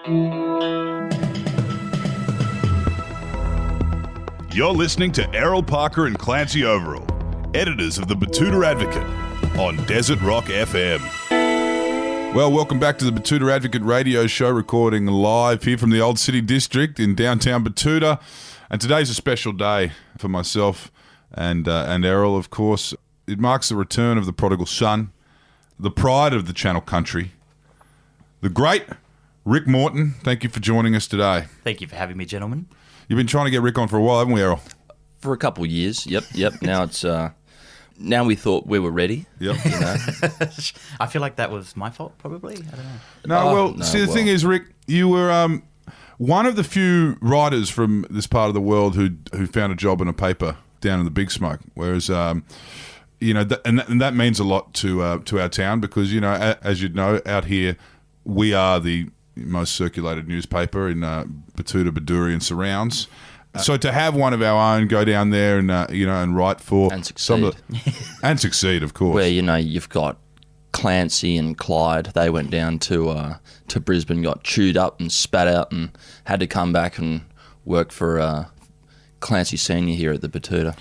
You're listening to Errol Parker and Clancy Overall, editors of the Betoota Advocate, on Desert Rock FM. Well, welcome back to the Betoota Advocate radio show, recording live here from the Old City District in downtown Betoota. And today's a special day for myself and Errol, of course. It marks the return of the prodigal son, the pride of the Channel Country, the great Rick Morton. Thank you for joining us today. Thank you for having me, gentlemen. You've been trying to get Rick on for a while, haven't we, Errol? For a couple of years, yep. Now it's now we thought we were ready. Yep. You know? I feel like that was my fault, probably. I don't know. The thing is, Rick, you were one of the few writers from this part of the world who found a job in a paper down in the Big Smoke. Whereas, and that means a lot to our town because, you know, as you'd know, out here we are the most circulated newspaper in Betoota, Bedourie and surrounds. So to have one of our own go down there and and write for and succeed, and succeed, of course. Where you've got Clancy and Clyde. They went down to Brisbane, got chewed up and spat out, and had to come back and work for Clancy Senior here at the Betoota.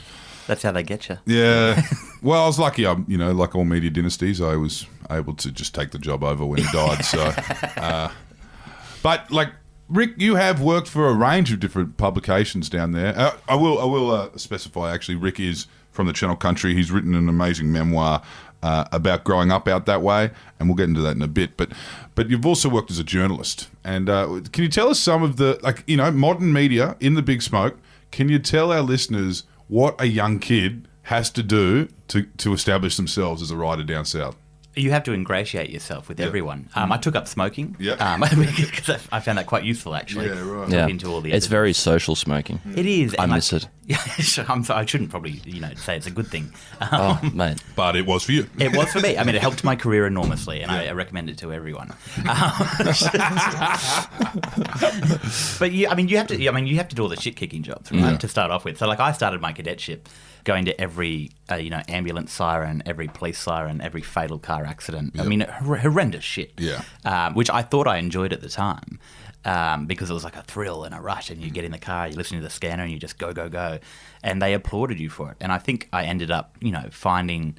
That's how they get you. Yeah. Well, I was lucky. Like all media dynasties, I was able to just take the job over when he died. So, but like. Rick, you have worked for a range of different publications down there. I will specify, actually, Rick is from the Channel Country. He's written an amazing memoir about growing up out that way, and we'll get into that in a bit. But you've also worked as a journalist. And can you tell us some of the, modern media in the Big Smoke? Can you tell our listeners what a young kid has to do to establish themselves as a writer down south? You have to ingratiate yourself with everyone. I took up smoking because I found that quite useful, actually. Yeah, right. Yeah. Into all the It's very social smoking. It is. I miss it. Yeah, I shouldn't probably say it's a good thing. Oh, mate. But it was for you. It was for me. I mean, it helped my career enormously, and I recommend it to everyone. But you have to do all the shit kicking jobs, right, to start off with. So, I started my cadetship going to every ambulance siren, every police siren, every fatal car accident. Yep. I mean, horrendous shit. Yeah. Which I thought I enjoyed at the time. Because it was like a thrill and a rush, and you get in the car, you listen to the scanner, and you just go, go, go. And they applauded you for it. And I think I ended up, finding,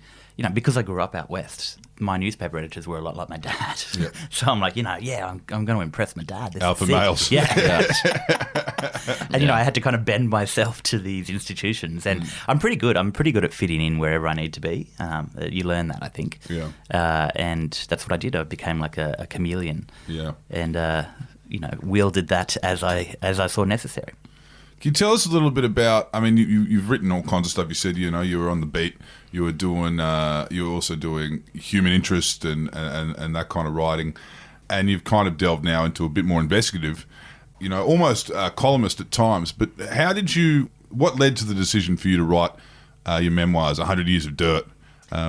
because I grew up out west, my newspaper editors were a lot like my dad. Yep. So I'm like, I'm going to impress my dad. This Alpha males. Yeah. And, I had to kind of bend myself to these institutions. And I'm pretty good. I'm pretty good at fitting in wherever I need to be. You learn that, I think. Yeah. And that's what I did. I became like a chameleon. Yeah. And, wielded that as I saw necessary. Can you tell us a little bit about? I mean, you've written all kinds of stuff. You said you were on the beat. You were doing. You were also doing human interest and that kind of writing, and you've kind of delved now into a bit more investigative. Almost columnist at times. But how did you? What led to the decision for you to write your memoirs, 100 Years of Dirt,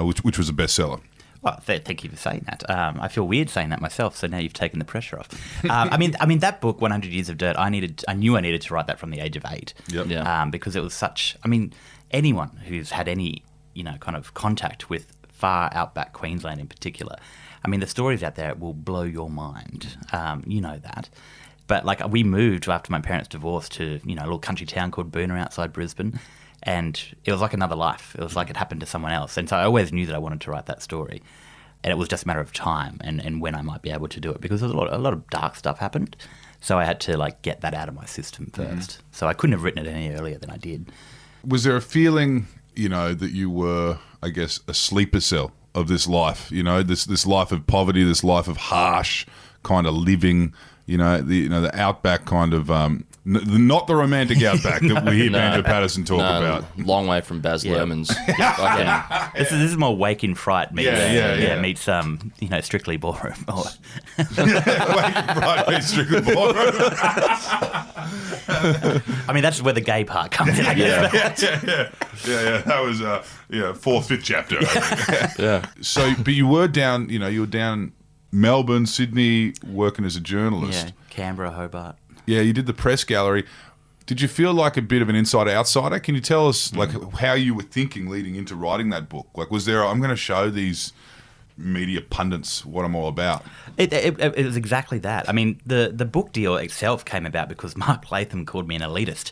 which was a bestseller? Well, thank you for saying that. I feel weird saying that myself, so now you've taken the pressure off. I mean, that book, 100 Years of Dirt, I knew I needed to write that from the age of 8. Yep. Yeah. Because it was such... I mean, anyone who's had any, kind of contact with far outback Queensland in particular, I mean, the stories out there will blow your mind. You know that. But, we moved after my parents divorced to, a little country town called Boona outside Brisbane. And it was like another life. It was like it happened to someone else. And so I always knew that I wanted to write that story. And it was just a matter of time and when I might be able to do it, because a lot of dark stuff happened. So I had to get that out of my system first. So I couldn't have written it any earlier than I did. Was there a feeling, that you were, I guess, a sleeper cell of this life? This life of poverty, this life of harsh kind of living. The outback kind of. Not the romantic outback that we hear Banjo Patterson talk about. Long way from Baz Luhrmann's. This is more Wake in Fright meets meets Strictly Ballroom. Wake in Fright meets Strictly Ballroom. I mean, that's where the gay part comes in, I guess. Yeah. That was fourth, fifth chapter. Yeah. So, but you were down. You were down Melbourne, Sydney, working as a journalist. Yeah, Canberra, Hobart. Yeah, you did the press gallery. Did you feel like a bit of an insider-outsider? Can you tell us how you were thinking leading into writing that book? Was there, I'm going to show these media pundits what I'm all about. It was exactly that. I mean, the book deal itself came about because Mark Latham called me an elitist,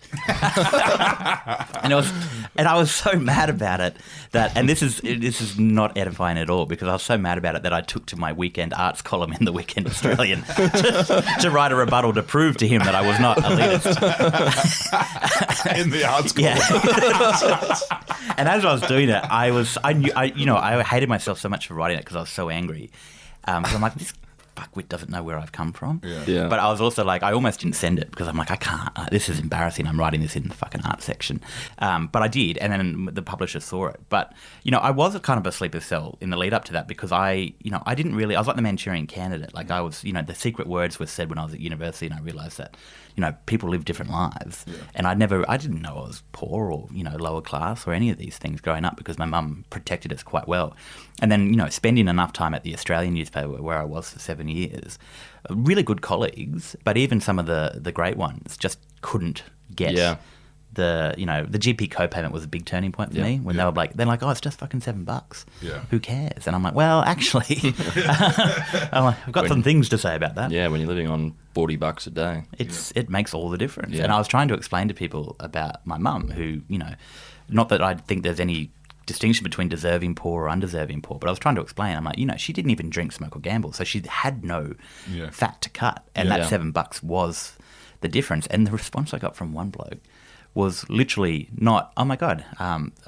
and I was so mad about it and this is not edifying at all, because I was so mad about it that I took to my weekend arts column in the Weekend Australian to write a rebuttal to prove to him that I was not elitist In the arts column. Yeah. And as I was doing it, I hated myself so much for writing it because I was so angry. Because I'm like, this fuckwit doesn't know where I've come from. Yeah. But I was also like, I almost didn't send it because I'm like, I can't. This is embarrassing. I'm writing this in the fucking art section. But I did, and then the publisher saw it. But, I was kind of a sleeper cell in the lead up to that because I was like the Manchurian Candidate. Like I was, the secret words were said when I was at university, and I realised that, people live different lives. Yeah. And I didn't know I was poor or, lower class or any of these things growing up because my mum protected us quite well. And then, spending enough time at the Australian newspaper where I was for 7 years, really good colleagues, but even some of the great ones just couldn't get the GP co-payment was a big turning point for me when they're like, oh, it's just fucking $7. Yeah. Who cares? And I'm like, well, actually, I've got some things to say about that. Yeah, when you're living on $40 a day. It makes all the difference. Yeah. And I was trying to explain to people about my mum who, not that I think there's any distinction between deserving poor or undeserving poor, but I was trying to explain. I'm like, she didn't even drink, smoke or gamble, so she had no fat to cut. And that $7 was the difference. And the response I got from one bloke was literally not, oh my God,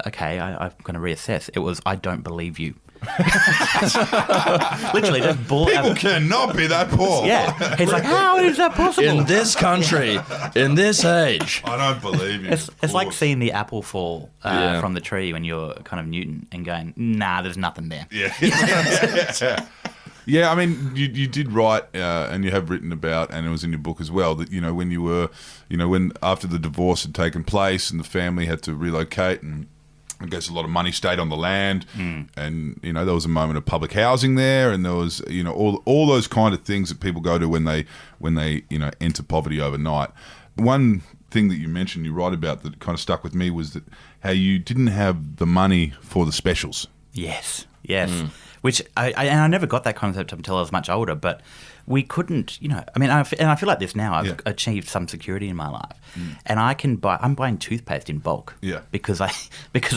okay, I'm going to reassess. It was, I don't believe you. Literally, just people cannot be that poor. Yeah, he's like, how is that possible in this country, in this age? I don't believe you. It's like seeing the apple fall from the tree when you're kind of Newton and going, nah, there's nothing there. Yeah. Yeah, I mean, you did write, and you have written about, and it was in your book as well, that, when you were, when after the divorce had taken place and the family had to relocate, and I guess a lot of money stayed on the land, and, there was a moment of public housing there, and there was, all those kind of things that people go to when they enter poverty overnight. One thing that you mentioned, you write about that kind of stuck with me was that how you didn't have the money for the specials. Yes. Which I never got that concept until I was much older, but we couldn't, I feel like this now. I've achieved some security in my life, and I'm buying toothpaste in bulk, because I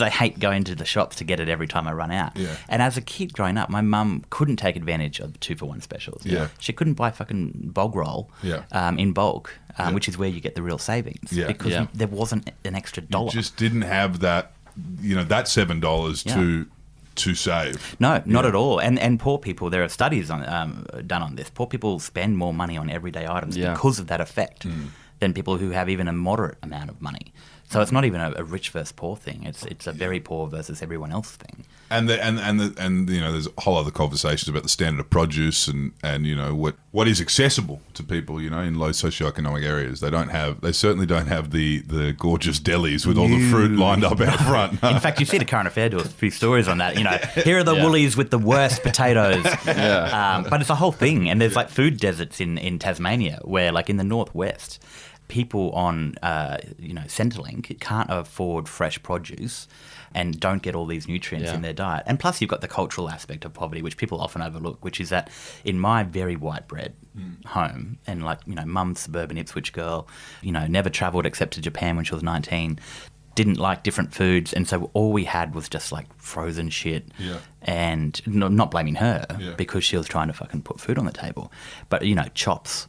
hate going to the shops to get it every time I run out. Yeah. And as a kid growing up, my mum couldn't take advantage of 2-for-1 specials. Yeah. She couldn't buy fucking bog roll in bulk, which is where you get the real savings, because there wasn't an extra dollar. You just didn't have that, that $7 to save. No, not at all. And poor people, there are studies done on this. Poor people spend more money on everyday items because of that effect than people who have even a moderate amount of money. So it's not even a rich versus poor thing. It's a very poor versus everyone else thing. And there's a whole other conversations about the standard of produce and what is accessible to people, in low socioeconomic areas. They certainly don't have the gorgeous delis with all the fruit lined up out front. In fact, you see the Current Affair do a few stories on that. Here are the woolies with the worst potatoes. But it's a whole thing. And there's like food deserts in Tasmania where, like in the northwest, people on Centrelink can't afford fresh produce and don't get all these nutrients in their diet. And plus you've got the cultural aspect of poverty, which people often overlook, which is that in my very white bread home, and mum's suburban Ipswich girl, never travelled except to Japan when she was 19, didn't like different foods, and so all we had was just like frozen shit. And not blaming her because she was trying to fucking put food on the table, but chops,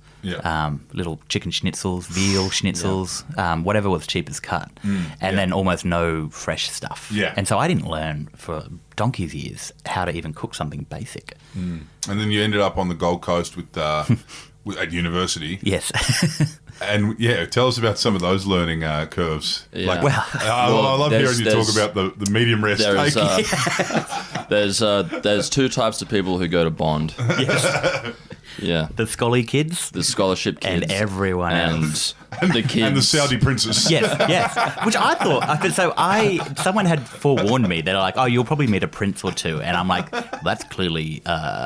little chicken schnitzels, veal schnitzels, whatever was cheapest cut, and then almost no fresh stuff. And so I didn't learn for donkey's years how to even cook something basic. And then you ended up on the Gold Coast with at university. Yes. And tell us about some of those learning curves. Yeah. I love hearing you talk about the medium rare steak. There's two types of people who go to Bond. Yes. Yeah. The Scully kids. The scholarship kids. And everyone else. The kids. And the Saudi princess. Yes. Which I thought. So someone had forewarned me. They're like, "Oh, you'll probably meet a prince or two," and I'm like, well, "That's clearly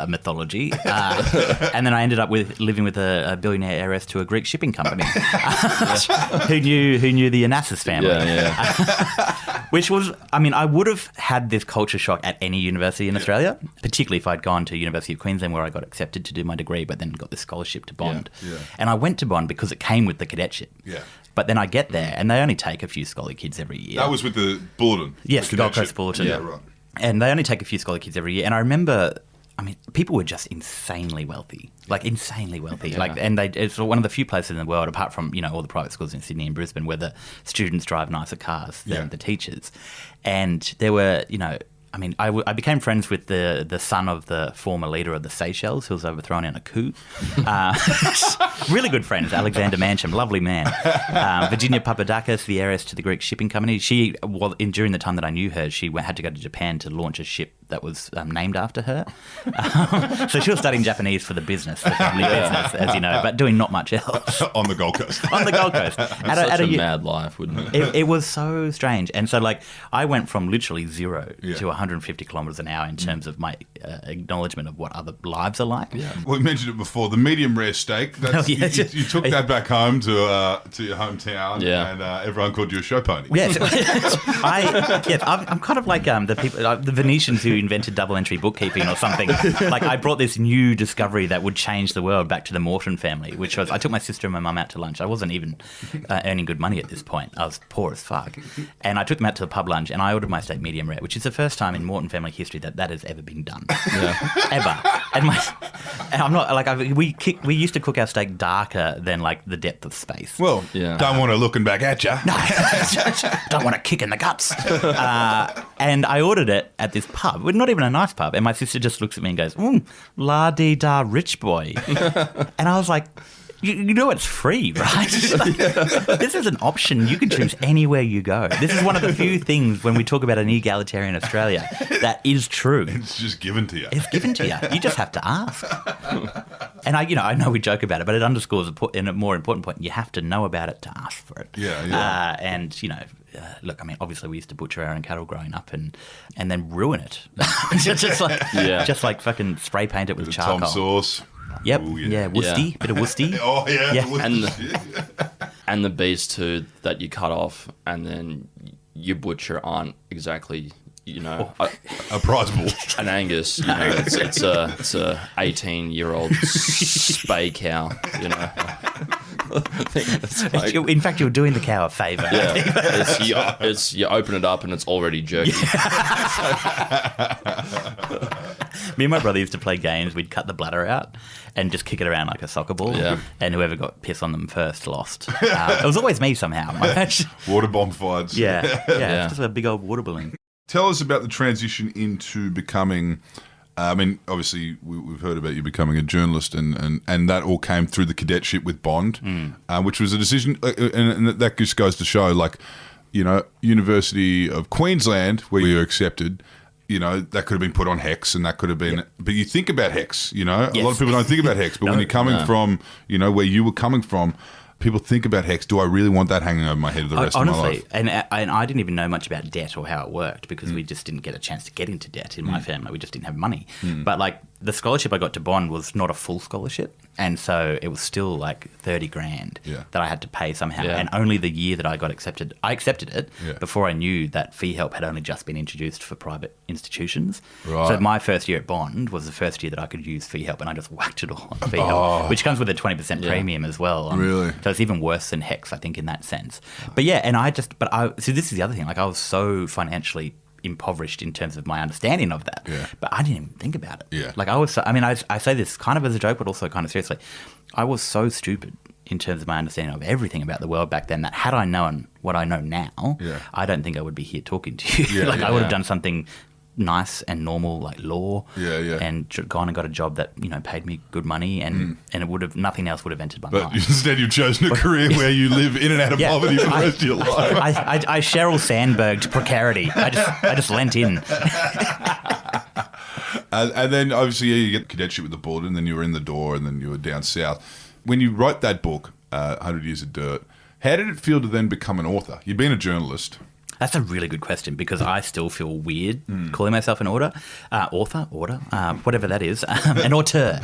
mythology." And then I ended up living with a billionaire heiress to a Greek shipping company, who knew the Onassis family. Yeah. Which was, I mean, I would have had this culture shock at any university in Australia, particularly if I'd gone to University of Queensland where I got accepted to do my degree, but then got this scholarship to Bond. Yeah. And I went to Bond because it came with the cadetship. Yeah. But then I get there, and they only take a few scholar kids every year. That was with the Bulletin. Yes, the Gold Coast cadetship. Bulletin. Yeah, right. And they only take a few scholar kids every year. And I remember, I mean, people were just insanely wealthy. Like, insanely wealthy. Yeah. Like, and it's one of the few places in the world, apart from, all the private schools in Sydney and Brisbane, where the students drive nicer cars than the teachers. And there were, I mean, I became friends with the son of the former leader of the Seychelles, who was overthrown in a coup. Really good friends, Alexander Mancham, lovely man. Virginia Papadakis, the heiress to the Greek shipping company. She, during the time that I knew her, she had to go to Japan to launch a ship that was named after her. So she was studying Japanese for the business, the family business, as you know, but doing not much else. On the Gold Coast. On the Gold Coast. Such a mad life, wouldn't it? It was so strange. And so, I went from literally 0 to 150 kilometres an hour in terms of my acknowledgement of what other lives are like. Yeah. We mentioned it before, the medium rare steak. That's, you took that back home to your hometown, and everyone called you a show pony. Yes. I'm kind of like the people, the Venetians who invented double entry bookkeeping or something. Like, I brought this new discovery that would change the world back to the Morton family, which was, I took my sister and my mum out to lunch. I wasn't even earning good money at this point. I was poor as fuck. And I took them out to the pub lunch and I ordered my steak medium rare, which is the first time in Morton family history that has ever been done. Yeah. Ever. And I'm not, we used to cook our steak darker than, the depth of space. Well, don't want to looking back at you. No, don't want to kick in the guts. And I ordered it at this pub, not even a nice pub, and my sister just looks at me and goes, la-dee-da, rich boy. And I was like, you know it's free, right? This is an option. You can choose anywhere you go. This is one of the few things when we talk about an egalitarian Australia that is true. It's just given to you. It's given to you. You just have to ask. And I know we joke about it, but it underscores a more important point. You have to know about it to ask for it. Yeah. Look, I mean, obviously we used to butcher our own cattle growing up and then ruin it. just like fucking spray paint it with charcoal. Tom sauce. Yep. Ooh, Woosty. Bit of woosty. Oh, yeah. Yeah. And the beast too that you cut off and then you butcher aren't exactly, a prize bull. an Angus. It's a 18-year-old spay cow. In fact, you're doing the cow a favour. Yeah, you open it up and it's already jerky. Me and my brother used to play games. We'd cut the bladder out and just kick it around like a soccer ball. Yeah. And whoever got piss on them first lost. It was always me somehow. Water bomb fights. Yeah. It's just a big old water balloon. Tell us about the transition into becoming... obviously, we've heard about you becoming a journalist, and that all came through the cadetship with Bond, which was a decision, and that just goes to show, University of Queensland, where you were accepted, that could have been put on HEX, and that could have been... Yep. But you think about HEX, a lot of people don't think about HEX, but when you're coming from, where you were coming from, people think about HEX. Do I really want that hanging over my head the rest of my life? And I didn't even know much about debt or how it worked because we just didn't get a chance to get into debt in my family. We just didn't have money. But the scholarship I got to Bond was not a full scholarship, and so it was still $30,000 that I had to pay somehow. Yeah. And only the year that I got accepted, I accepted it before I knew that fee help had only just been introduced for private institutions. Right. So my first year at Bond was the first year that I could use fee help, and I just whacked it all on fee help, which comes with a 20% premium as well. Really? So it's even worse than HEX, I think, in that sense. But yeah, and so this is the other thing. I was so financially impoverished in terms of my understanding of that. Yeah. But I didn't even think about it. Yeah. I say this kind of as a joke, but also kind of seriously. I was so stupid in terms of my understanding of everything about the world back then that had I known what I know now, I don't think I would be here talking to you. I would have done something nice and normal, like law, and gone and got a job that paid me good money, and it would have, nothing else would have entered my mind. But instead, you've chosen a career where you live in and out of poverty for the rest of your life. I Sheryl Sandberg'd precarity. I just lent in. And then obviously you get cadetship with the Bulletin, and then you were in the door, and then you were down south. When you wrote that book, 100 Years of Dirt, How did it feel to then become an author? You've been a journalist. That's a really good question because I still feel weird calling myself an author, whatever that is, an auteur.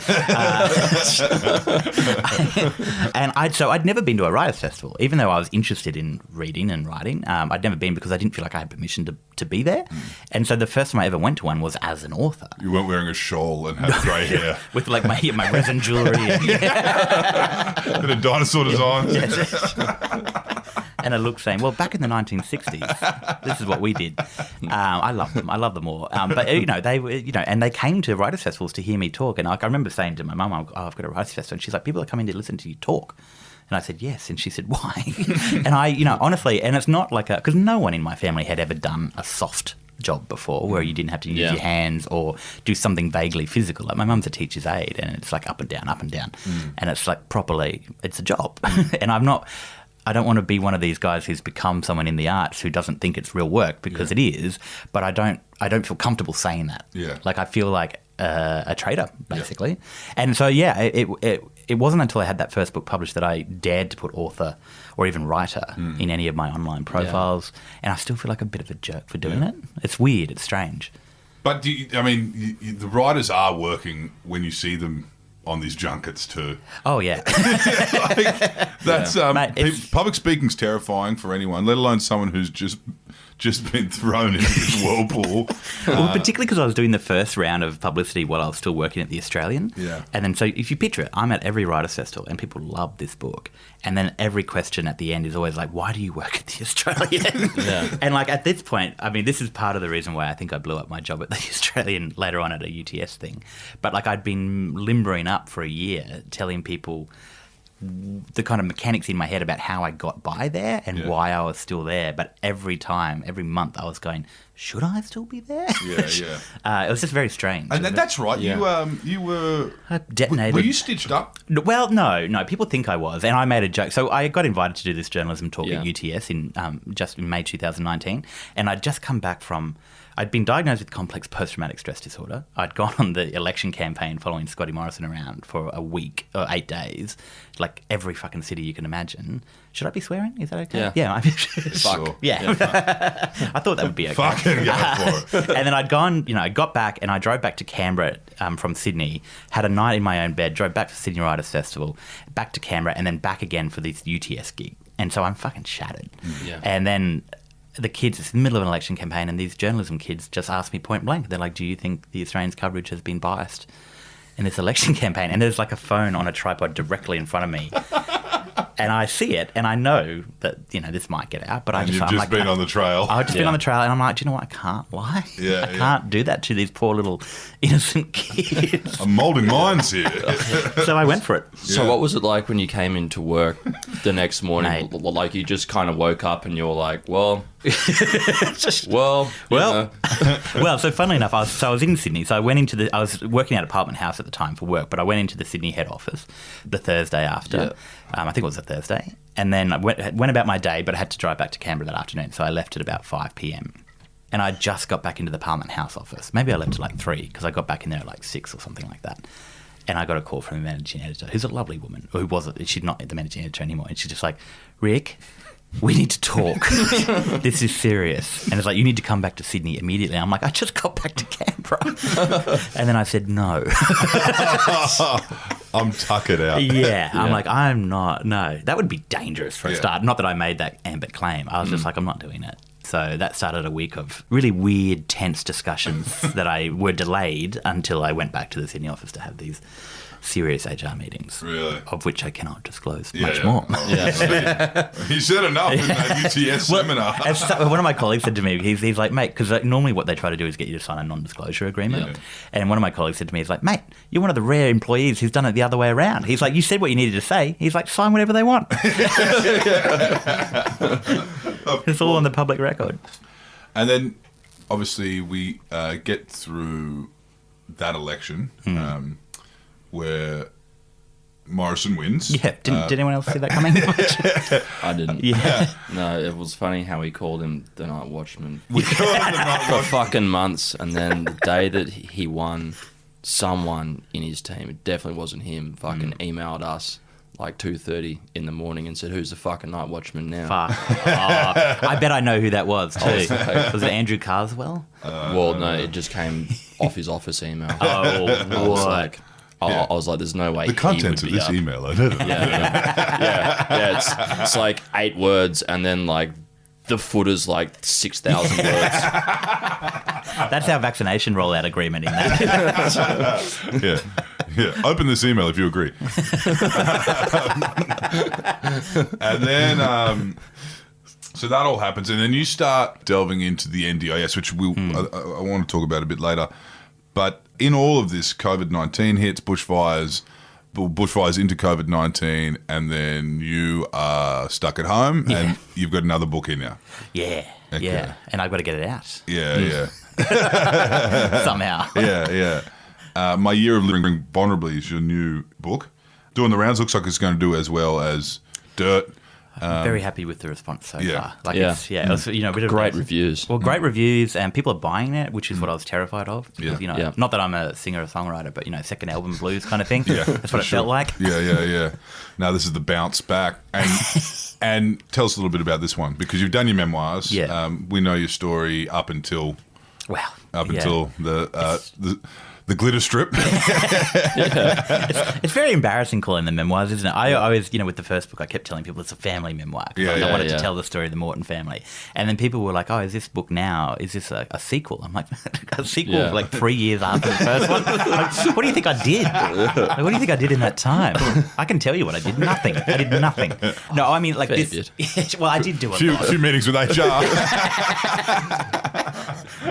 And I'd never been to a writers' festival, even though I was interested in reading and writing. I'd never been because I didn't feel like I had permission to be there. And so the first time I ever went to one was as an author. You weren't wearing a shawl and had grey hair. With like my resin jewellery. And a dinosaur design. And a look saying, well, back in the 1960s, this is what we did. I love them. I love them all. But, they were, and they came to writers' festivals to hear me talk. And I remember saying to my mum, I've got a writers' festival. And she's like, people are coming to listen to you talk. And I said, yes. And she said, why? And I, honestly, and it's not like because no one in my family had ever done a soft job before where you didn't have to use your hands or do something vaguely physical. Like my mum's a teacher's aide and it's like up and down. And it's like properly, it's a job. And I don't want to be one of these guys who's become someone in the arts who doesn't think it's real work because it is, but I don't feel comfortable saying that. Yeah. Like I feel like a traitor, basically. Yeah. And so, it wasn't until I had that first book published that I dared to put author or even writer in any of my online profiles. And I still feel like a bit of a jerk for doing it. It's weird. It's strange. But, the writers are working when you see them on these junkets too. Oh, yeah. That's Mate, public speaking's terrifying for anyone, let alone someone who's just been thrown into this whirlpool. Well, particularly because I was doing the first round of publicity while I was still working at The Australian. Yeah. And then, so if you picture it, I'm at every writers' festival and people love this book. And then every question at the end is always like, why do you work at The Australian? And like at this point, this is part of the reason why I think I blew up my job at The Australian later on at a UTS thing. But like I'd been limbering up for a year telling people the kind of mechanics in my head about how I got by there and why I was still there. But every month I was going, should I still be there? Yeah. It was just very strange. And that's right. Yeah. You were detonated. Were you stitched up? Well, no. People think I was, and I made a joke. So I got invited to do this journalism talk at UTS in May 2019, and I'd just come back from. I'd been diagnosed with complex post-traumatic stress disorder. I'd gone on the election campaign following Scotty Morrison around for a week or 8 days, like every fucking city you can imagine. Should I be swearing? Is that okay? Yeah. Fuck. Yeah. I thought that would be okay. Fucking go for it. And then I'd gone, I got back and I drove back to Canberra from Sydney, had a night in my own bed, drove back to Sydney Writers Festival, back to Canberra, and then back again for this UTS gig. And so I'm fucking shattered. Yeah. And then the kids, it's the middle of an election campaign, and these journalism kids just asked me point blank. They're like, do you think the Australian's coverage has been biased in this election campaign? And there's like a phone on a tripod directly in front of me. And I see it, and I know that, this might get out, but you've just been on the trail. I've just been on the trail, and I'm like, do you know what? I can't lie. Yeah, I can't do that to these poor little innocent kids. I'm moulding minds here. So I went for it. So what was it like when you came into work the next morning? Mate. Like you just kind of woke up and you were like, well, Well, so funnily enough, I was in Sydney. So I was working at Apartment House at the time for work, but I went into the Sydney head office the Thursday after. Yeah. I think it was a Thursday. And then I went about my day, but I had to drive back to Canberra that afternoon. So I left at about 5 p.m. And I just got back into the Parliament House office. Maybe I left at like 3 because I got back in there at like 6 or something like that. And I got a call from the managing editor, who's a lovely woman, or who was it? She's not the managing editor anymore. And she's just like, Rick, we need to talk. This is serious. And it's like, you need to come back to Sydney immediately. I'm like, I just got back to Canberra. And then I said, no. I'm tuckered out. Yeah. I'm like, I'm not. No, that would be dangerous for a start. Not that I made that ambit claim. I was just like, I'm not doing it. So that started a week of really weird, tense discussions that were delayed until I went back to the Sydney office to have these serious HR meetings. Really? Of which I cannot disclose much more. Yeah. You said enough in that UTS seminar. One of my colleagues said to me, he's like, mate, because normally what they try to do is get you to sign a non-disclosure agreement. Yeah. And one of my colleagues said to me, he's like, mate, you're one of the rare employees who's done it the other way around. He's like, you said what you needed to say. He's like, sign whatever they want. It's all on the public record. And then, obviously, we get through that election where Morrison wins. Yeah. Did anyone else see that coming? I didn't. Yeah. No, it was funny how we called him the Night Watchman We called him the Night for Watchman. fucking months, and then the day that he won, someone in his team, it definitely wasn't him, fucking emailed us like 2:30 in the morning and said, "Who's the fucking night watchman now?" Fuck. Oh, I bet I know who that was too. Was it Andrew Carswell? Well, no, it just came off his office email. Oh, what? I was like, "There's no way." The contents of this email, I don't know. Yeah. It's like 8 words, and then like the footer's like 6,000 words. That's our vaccination rollout agreement in that. Yeah. Open this email if you agree. And then, so that all happens, and then you start delving into the NDIS, which I want to talk about a bit later. But in all of this, COVID-19 hits, bushfires into COVID-19, and then you are stuck at home, and you've got another book in you. Yeah. Okay. Yeah. And I've got to get it out. Yeah. Somehow. Yeah. My Year of Living Vulnerably is your new book. Doing the rounds, looks like it's going to do as well as Dirt. I'm very happy with the response so far. Like it was, a bit of Great reviews. Well, great reviews, and people are buying it, which is what I was terrified of. Yeah. Because, not that I'm a singer or songwriter, but second album blues kind of thing. Yeah, that's what it felt like. Yeah. Now this is the bounce back, and tell us a little bit about this one, because you've done your memoirs. Yeah. We know your story up until the glitter strip. It's very embarrassing calling them memoirs, isn't it? I always, with the first book, I kept telling people it's a family memoir. I wanted to tell the story of the Morton family. And then people were like, oh, is this book now? Is this a sequel? I'm like, a sequel like 3 years after the first one? Like, what do you think I did? Like, what do you think I did in that time? I can tell you what I did. Nothing. I did nothing. No, I mean, like Fair this. Well, I did do a few meetings with HR.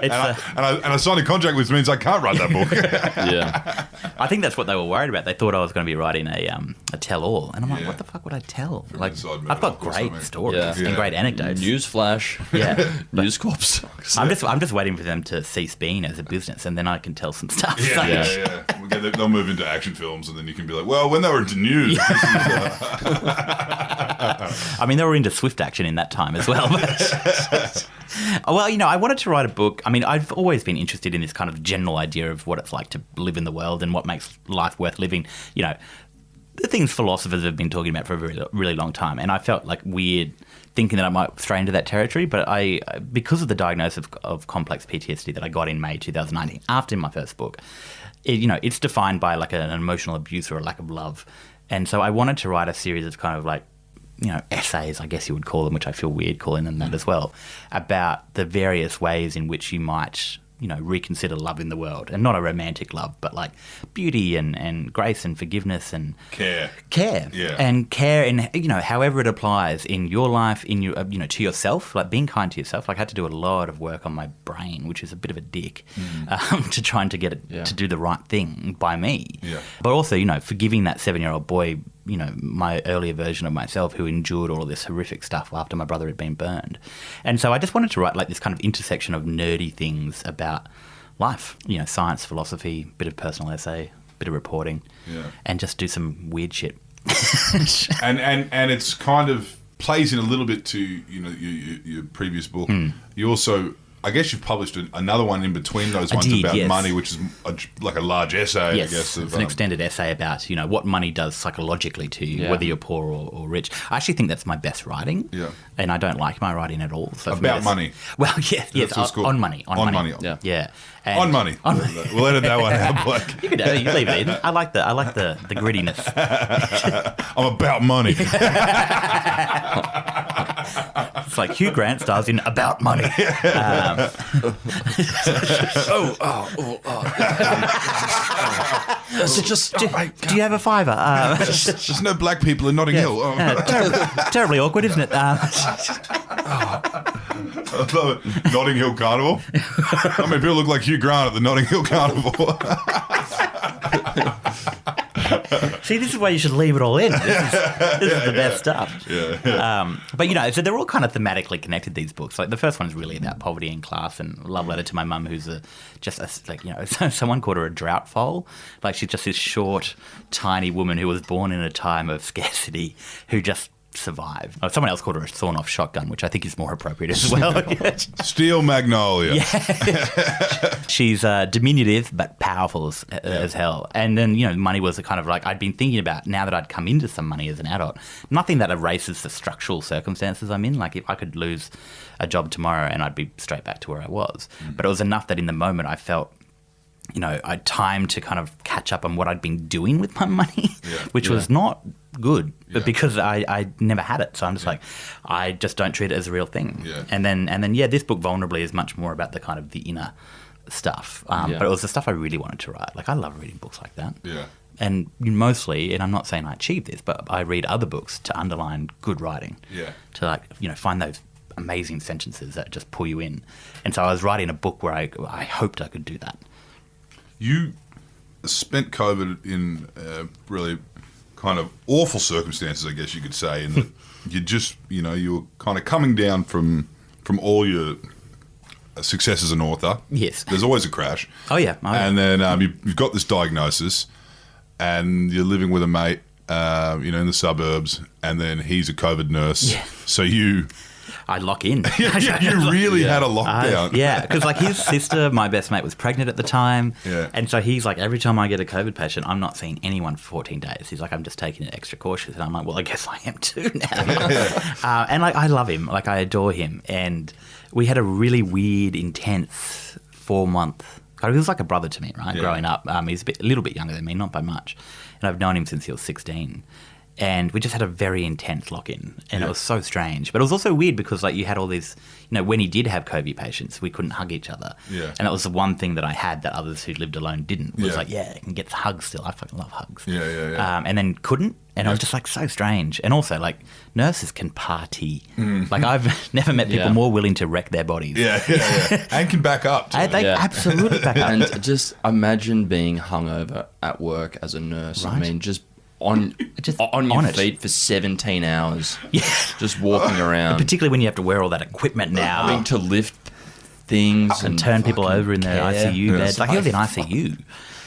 And I signed a contract, which means I can't write that book. Yeah. I think that's what they were worried about. They thought I was going to be writing a tell-all. And I'm like, what the fuck would I tell? Like, I've got great stories and great anecdotes. Newsflash. Yeah. News Corps. I'm just waiting for them to cease being as a business, and then I can tell some stuff. Yeah. They'll move into action films, and then you can be like, well, when they were into news. I mean, they were into swift action in that time as well. But well, I wanted to write a book. I mean, I've always been interested in this kind of general idea of what it's like to live in the world and what makes life worth living. The things philosophers have been talking about for a really, really long time. And I felt like weird thinking that I might stray into that territory. But because of the diagnosis of complex PTSD that I got in May 2019, after my first book, it's defined by like an emotional abuse or a lack of love. And so I wanted to write a series of kind of like, essays, I guess you would call them, which I feel weird calling them that as well, about the various ways in which you might, reconsider love in the world. And not a romantic love, but like beauty and grace and forgiveness and care. Yeah. And care in, however it applies in your life, in your, to yourself, like being kind to yourself. Like I had to do a lot of work on my brain, which is a bit of a dick, to try and to get it to do the right thing by me. Yeah. But also, forgiving that 7-year-old boy, my earlier version of myself who endured all of this horrific stuff after my brother had been burned. And so I just wanted to write like this kind of intersection of nerdy things about life, science, philosophy, bit of personal essay, bit of reporting, and just do some weird shit. and it's kind of plays in a little bit to, your previous book. You also, I guess you've published another one in between those ones about money, which is like a large essay, I guess. It's an extended essay about, what money does psychologically to you, whether you're poor or rich. I actually think that's my best writing. Yeah. And I don't like my writing at all. So about money? Well, yes, on money. On money. Yeah. And on money. We'll edit that one out, Blake. You leave it in. I like the grittiness. I'm about money. It's like Hugh Grant stars in About Money. Do you have a fiver? There's no black people in Notting Hill. Terribly awkward, isn't it? Notting Hill Carnival. How many people look like Hugh Grant at the Notting Hill Carnival? See, this is why you should leave it all in. This is the best stuff. Yeah. But, so they're all kind of thematically connected, these books. Like the first one is really about poverty and class, and love letter to my mum, who's someone called her a drought foal. Like she's just this short, tiny woman who was born in a time of scarcity, who just survive. Someone else called her a sawn-off shotgun, which I think is more appropriate as well. Steel Magnolia. She's diminutive but powerful as hell. And then, money was the kind of like I'd been thinking about now that I'd come into some money as an adult. Nothing that erases the structural circumstances I'm in. Like if I could lose a job tomorrow and I'd be straight back to where I was. But it was enough that in the moment I felt I had time to kind of catch up on what I'd been doing with my money, which was not good, but because I never had it. So I'm just like, I just don't treat it as a real thing. Yeah. And then, this book, Vulnerably, is much more about the kind of the inner stuff. But it was the stuff I really wanted to write. Like, I love reading books like that. Yeah. And mostly, and I'm not saying I achieved this, but I read other books to underline good writing. Yeah. To find those amazing sentences that just pull you in. And so I was writing a book where I hoped I could do that. You spent COVID in really kind of awful circumstances, I guess you could say, and you just, you were kind of coming down from all your success as an author. Yes. There's always a crash. Oh, yeah. And then you've got this diagnosis, and you're living with a mate, in the suburbs, and then he's a COVID nurse. Yeah. So I lock in. You really had a lockdown. Because his sister, my best mate, was pregnant at the time. Yeah. And so he's like, every time I get a COVID patient, I'm not seeing anyone for 14 days. He's like, I'm just taking it extra cautious. And I'm like, well, I guess I am too now. And I love him. Like, I adore him. And we had a really weird, intense 4-month. He was like a brother to me, right? Yeah. Growing up. He's a little bit younger than me, not by much. And I've known him since he was 16. And we just had a very intense lock-in, and it was so strange. But it was also weird because, you had all these, when he did have COVID patients, we couldn't hug each other. Yeah. And that was the one thing that I had that others who lived alone didn't. Was I can get hugs still. I fucking love hugs. Yeah. And then couldn't, and it was just, so strange. And also, nurses can party. I've never met people more willing to wreck their bodies. Yeah. And can back up, too. They absolutely back up. And just imagine being hungover at work as a nurse. Right? I mean, just on your feet for 17 hours, just walking around. Particularly when you have to wear all that equipment now. Having to lift things and turn people over in their ICU beds. He was in ICU.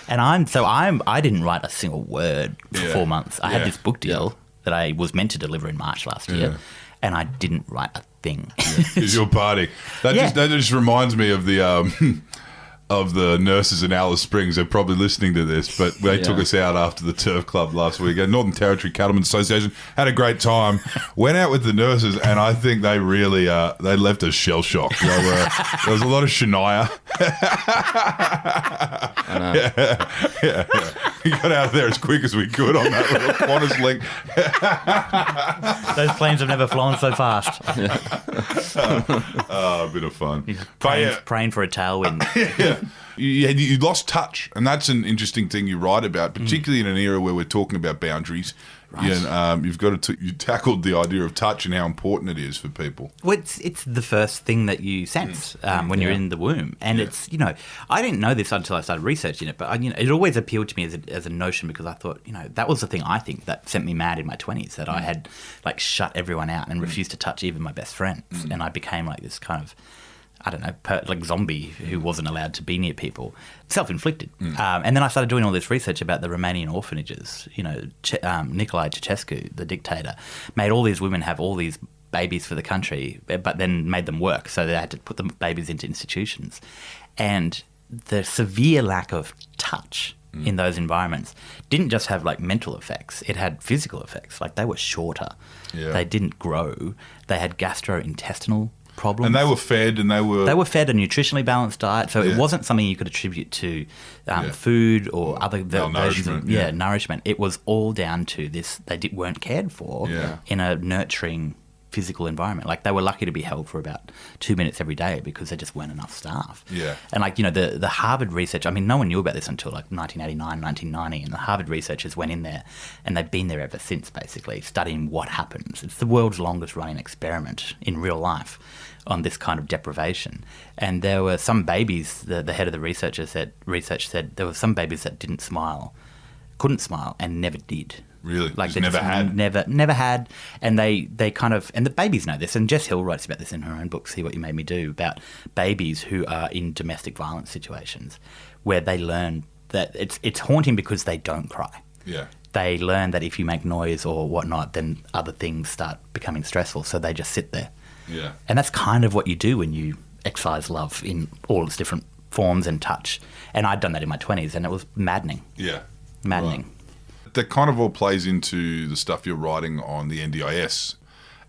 And I didn't write a single word for 4 months. I had this book deal that I was meant to deliver in March last year, and I didn't write a thing. Because you're partying. That just reminds me of the nurses in Alice Springs. They're probably listening to this, but they took us out after the Turf Club last weekend. Northern Territory Cattlemen's Association, had a great time. Went out with the nurses, and I think they really they left us shell shocked. There was a lot of Shania. We got out of there as quick as we could on that little Qantas link. Those planes have never flown so fast. A bit of fun. Praying for a tailwind. You lost touch, and that's an interesting thing you write about, particularly in an era where we're talking about boundaries. Right. You've got you tackled the idea of touch and how important it is for people. Well, it's the first thing that you sense when you're in the womb, and it's I didn't know this until I started researching it, but it always appealed to me as a notion because I thought that was the thing I think that sent me mad in my 20s, that I had shut everyone out and refused to touch even my best friends, and I became this kind of zombie who wasn't allowed to be near people, self-inflicted. And then I started doing all this research about the Romanian orphanages. Nicolae Ceausescu, the dictator, made all these women have all these babies for the country, but then made them work, so they had to put the babies into institutions. And the severe lack of touch in those environments didn't just have mental effects, it had physical effects. They were shorter, they didn't grow, they had gastrointestinal problems. And they were fed, and they were fed a nutritionally balanced diet, so it wasn't something you could attribute to food or other versions of nourishment. It was all down to this: they weren't cared for in a nurturing physical environment. They were lucky to be held for about 2 minutes every day because there just weren't enough staff. And the Harvard research, I mean, no one knew about this until 1989, 1990, and the Harvard researchers went in there, and they've been there ever since, basically studying what happens. It's the world's longest running experiment in real life on this kind of deprivation. And there were some babies, the head of the research said there were some babies that couldn't smile, and never did. Really? They never had? Never had. And they kind of, and the babies know this, and Jess Hill writes about this in her own book, See What You Made Me Do, about babies who are in domestic violence situations where they learn that it's haunting because they don't cry. Yeah. they learn that if you make noise or whatnot, then other things start becoming stressful. So they just sit there. Yeah. And that's kind of what you do when you exercise love in all its different forms and touch. And I'd done that in my 20s, and it was maddening. Yeah. Maddening. Right. That kind of all plays into the stuff you're writing on the NDIS.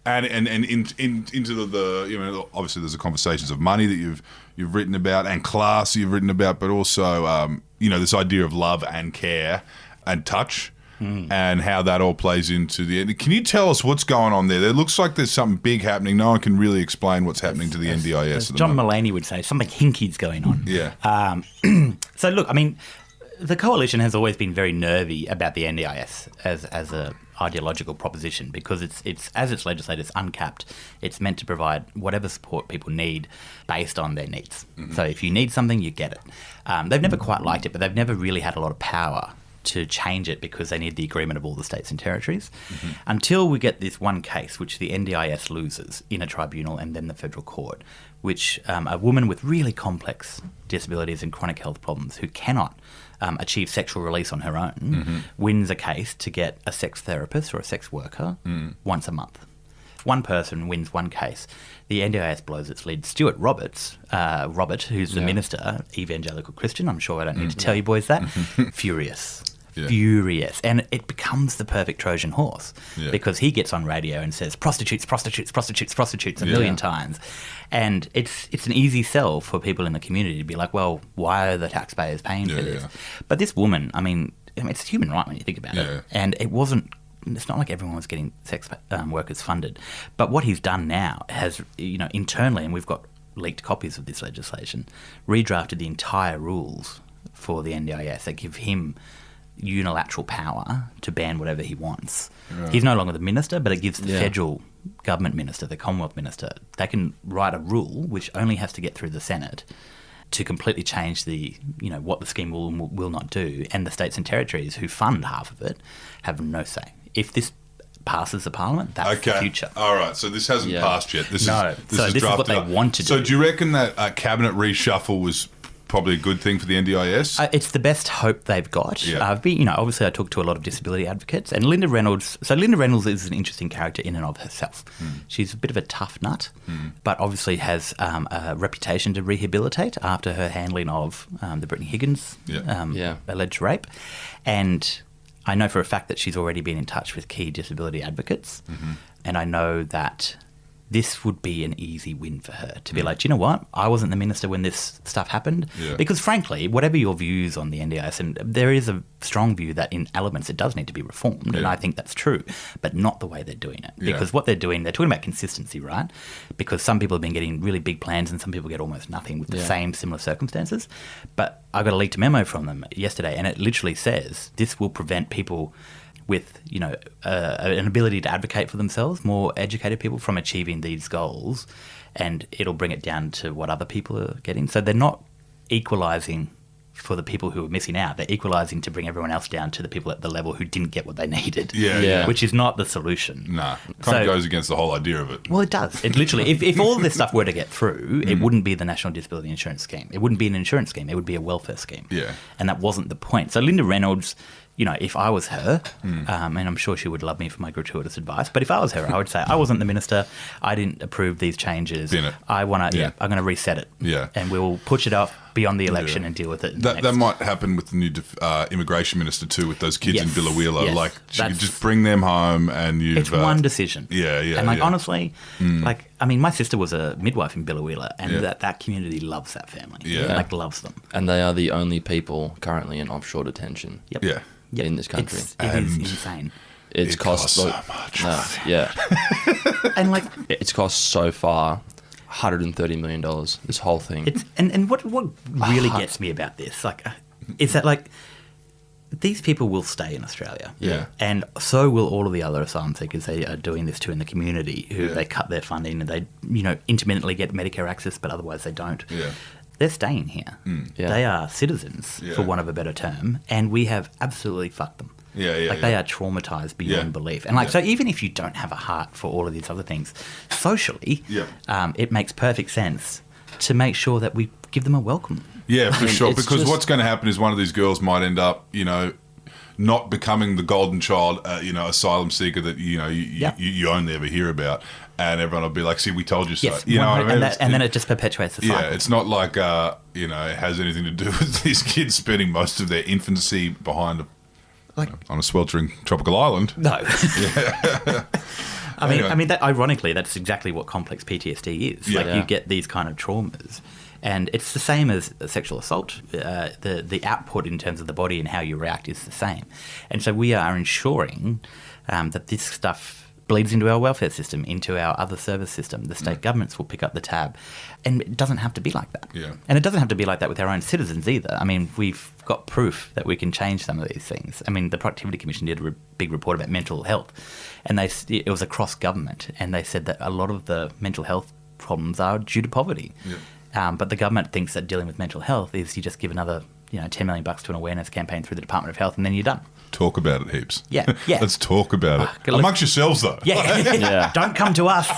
And into the you know, obviously there's the conversations of money that you've written about, and class you've written about, but also you know, this idea of love and care and touch, and how that all plays into the end. Can you tell us what's going on there? There looks like there's something big happening. No one can really explain what's happening to the NDIS. As John Mulaney would say, something hinky's going on. Yeah. So look, I mean, the coalition has always been very nervy about the NDIS as a ideological proposition, because it's as it's legislated, it's uncapped. It's meant to provide whatever support people need based on their needs. So if you need something, you get it. They've never quite liked it, but they've never really had a lot of power to change it, because they need the agreement of all the states and territories, until we get this one case which the NDIS loses in a tribunal and then the federal court, which a woman with really complex disabilities and chronic health problems who cannot achieve sexual release on her own wins a case to get a sex therapist or a sex worker once a month. If one person wins one case, the NDIS blows its lid. Stuart Robert, who's the minister, evangelical Christian, I'm sure I don't need to tell you boys that, furious. Yeah. Furious. And it becomes the perfect Trojan horse, because he gets on radio and says prostitutes a million times. And it's an easy sell for people in the community to be like, well, why are the taxpayers paying for this? But this woman, I mean, it's a human right when you think about it. And it's not like everyone was getting sex workers funded. But what he's done now has, you know, internally, and we've got leaked copies of this legislation, redrafted the entire rules for the NDIS that give him unilateral power to ban whatever he wants. Right. He's no longer the minister, but it gives the federal government minister, the Commonwealth minister, they can write a rule which only has to get through the Senate to completely change the, you know, what the scheme will not do. And the states and territories who fund half of it have no say. If this passes the parliament, that's the future. All right, so this hasn't passed yet. This is what they want to do. So do you reckon that cabinet reshuffle was probably a good thing for the NDIS? It's the best hope they've got. Obviously I talked to a lot of disability advocates, and Linda Reynolds is an interesting character in and of herself. She's a bit of a tough nut, but obviously has a reputation to rehabilitate after her handling of the Brittany Higgins alleged rape. And I know for a fact that she's already been in touch with key disability advocates, and I know that this would be an easy win for her to be like, do you know what? I wasn't the minister when this stuff happened. Yeah. Because frankly, whatever your views on the NDIS, and there is a strong view that in elements it does need to be reformed, and I think that's true, but not the way they're doing it. Because what they're talking about consistency, right? Because some people have been getting really big plans and some people get almost nothing with the same similar circumstances. But I got a leaked memo from them yesterday, and it literally says this will prevent people with, you know, an ability to advocate for themselves, more educated people, from achieving these goals, and it'll bring it down to what other people are getting. So they're not equalising for the people who are missing out. They're equalising to bring everyone else down to the people at the level who didn't get what they needed, which is not the solution. Nah, kind of goes against the whole idea of it. Well, it does. It literally, if all of this stuff were to get through, it wouldn't be the National Disability Insurance Scheme. It wouldn't be an insurance scheme. It would be a welfare scheme. Yeah. And that wasn't the point. So Linda Reynolds, you know, if I was her, and I'm sure she would love me for my gratuitous advice, but if I was her, I would say, I wasn't the minister, I didn't approve these changes, I want to, I'm going to reset it, and we'll push it off beyond the election and deal with it. That might happen with the new immigration minister too, with those kids in Billawheeler. Like, she could just bring them home and it's one decision. And honestly, like, I mean, my sister was a midwife in Billawheeler, and that community loves that family. Loves them. And they are the only people currently in offshore detention. In this country. It is insane. It costs so much. And like, it's cost so far $130 million, this whole thing. And what really gets me about this, like, is that, like, these people will stay in Australia. And so will all of the other asylum seekers they are doing this to in the community, who they cut their funding and they, you know, intermittently get Medicare access, but otherwise they don't. They're staying here. They are citizens, for want of a better term, and we have absolutely fucked them. They are traumatised beyond belief. And like, so even if you don't have a heart for all of these other things, socially, it makes perfect sense to make sure that we give them a welcome. Yeah, for sure. Because what's going to happen is one of these girls might end up, you know, not becoming the golden child, asylum seeker that you only ever hear about, and everyone will be like, "See, we told you so." Yes, you know what I mean? and then it just perpetuates the cycle. Yeah, it's not like it has anything to do with these kids spending most of their infancy behind on a sweltering tropical island. No. I mean, that, ironically, that's exactly what complex PTSD is. You get these kind of traumas, and it's the same as sexual assault. The output in terms of the body and how you react is the same, and so we are ensuring that this stuff bleeds into our welfare system, into our other service system. The state governments will pick up the tab, and it doesn't have to be like that. Yeah. And it doesn't have to be like that with our own citizens either. I mean, we've got proof that we can change some of these things. I mean, the Productivity Commission did a big report about mental health, and it was across government, and they said that a lot of the mental health problems are due to poverty. Yeah. But the government thinks that dealing with mental health is you just give another $10 million to an awareness campaign through the Department of Health, and then you're done. Talk about it heaps. Yeah. Let's talk about it. Look, amongst yourselves, though. Yeah. Don't come to us.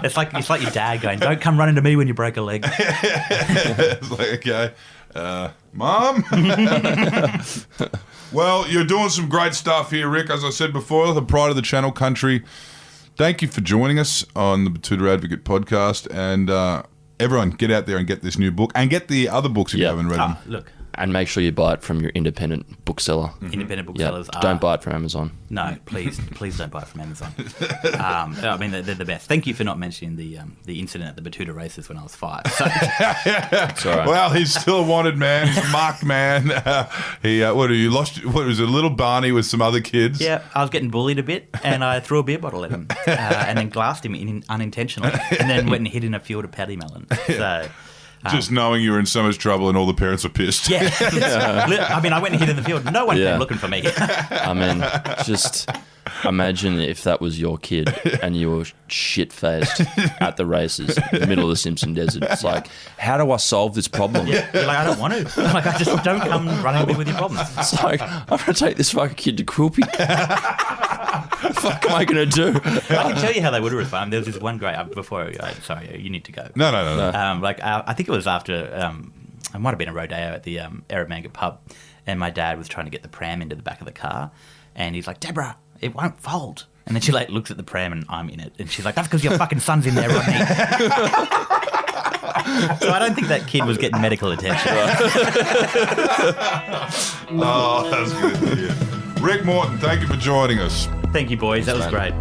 It's like your dad going, "Don't come running to me when you break a leg." It's like, okay, Mom. Well, you're doing some great stuff here, Rick. As I said before, the pride of the Channel Country. Thank you for joining us on the Betoota Advocate Podcast, and everyone, get out there and get this new book, and get the other books if you haven't read them. Look. And make sure you buy it from your independent bookseller. Independent booksellers are... Don't buy it from Amazon. No, please don't buy it from Amazon. I mean, they're the best. Thank you for not mentioning the incident at the Betoota races when I was 5. So. It's all right. Well, he's still a wanted man. He's a marked man. What was it, little Barney with some other kids? Yeah, I was getting bullied a bit, and I threw a beer bottle at him, and then glassed him unintentionally, and then went and hid in a field of paddy melons. So... Just knowing you were in so much trouble and all the parents were pissed. Yeah. I mean, I went and hid in the field. No one came looking for me. I mean, just imagine if that was your kid and you were shit-faced at the races in the middle of the Simpson Desert. It's like, how do I solve this problem? Yeah. You're like, I don't want to. Like, I just don't come running at me with your problems. It's like, I'm going to take this fucking kid to Quilpie. What the fuck am I going to do? I can tell you how they would have responded. There was this one great... sorry, you need to go. No. I think it was after... it might have been a rodeo at the Errol pub, and my dad was trying to get the pram into the back of the car, and he's like, "Deborah, it won't fold." And then she looks at the pram, and I'm in it, and she's like, "That's because your fucking son's in there, Rodney." So I don't think that kid was getting medical attention. Oh, that's good to hear. Rick Morton, thank you for joining us. Thank you, boys. That was great.